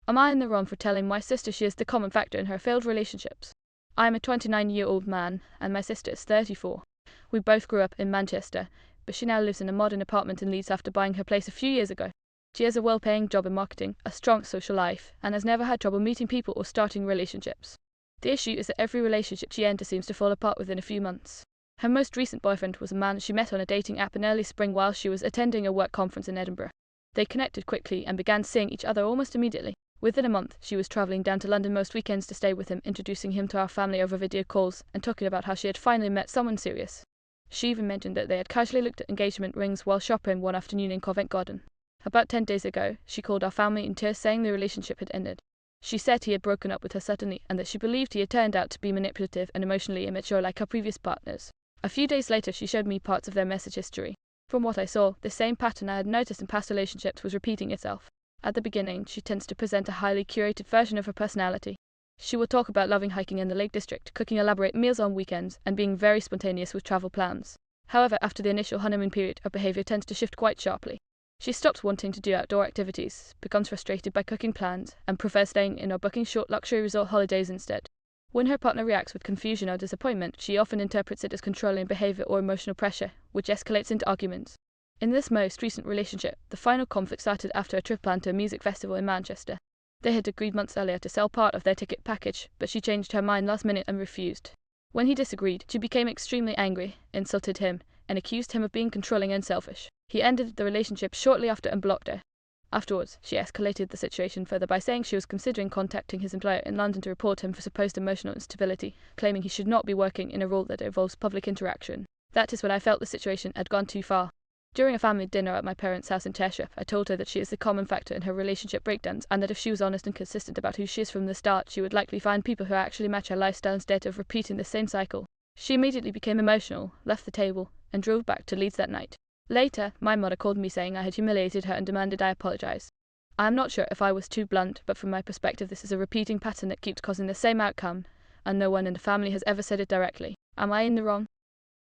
Am I in the wrong for telling my sister she is the common factor in her failed relationships? I am a 29-year-old man, and my sister is 34. We both grew up in Manchester, but she now lives in a modern apartment in Leeds after buying her place a few years ago. She has a well-paying job in marketing, a strong social life, and has never had trouble meeting people or starting relationships. The issue is that every relationship she enters seems to fall apart within a few months. Her most recent boyfriend was a man she met on a dating app in early spring while she was attending a work conference in Edinburgh. They connected quickly and began seeing each other almost immediately. Within a month, she was travelling down to London most weekends to stay with him, introducing him to our family over video calls and talking about how she had finally met someone serious. She even mentioned that they had casually looked at engagement rings while shopping one afternoon in Covent Garden. About 10 days ago, she called our family in tears saying the relationship had ended. She said he had broken up with her suddenly and that she believed he had turned out to be manipulative and emotionally immature like her previous partners. A few days later, she showed me parts of their message history. From what I saw, the same pattern I had noticed in past relationships was repeating itself. At the beginning, she tends to present a highly curated version of her personality. She will talk about loving hiking in the Lake District, cooking elaborate meals on weekends, and being very spontaneous with travel plans. However, after the initial honeymoon period, her behavior tends to shift quite sharply. She stops wanting to do outdoor activities, becomes frustrated by cooking plans, and prefers staying in or booking short luxury resort holidays instead. When her partner reacts with confusion or disappointment, she often interprets it as controlling behavior or emotional pressure, which escalates into arguments. In this most recent relationship, the final conflict started after a trip planned to a music festival in Manchester. They had agreed months earlier to sell part of their ticket package, but she changed her mind last minute and refused. When he disagreed, she became extremely angry, insulted him, and accused him of being controlling and selfish. He ended the relationship shortly after and blocked her. Afterwards, she escalated the situation further by saying she was considering contacting his employer in London to report him for supposed emotional instability, claiming he should not be working in a role that involves public interaction. That is when I felt the situation had gone too far. During a family dinner at my parents' house in Cheshire, I told her that she is the common factor in her relationship breakdowns and that if she was honest and consistent about who she is from the start, she would likely find people who actually match her lifestyle instead of repeating the same cycle. She immediately became emotional, left the table, and drove back to Leeds that night. Later, my mother called me saying I had humiliated her and demanded I apologise. I am not sure if I was too blunt, but from my perspective this is a repeating pattern that keeps causing the same outcome, and no one in the family has ever said it directly. Am I in the wrong?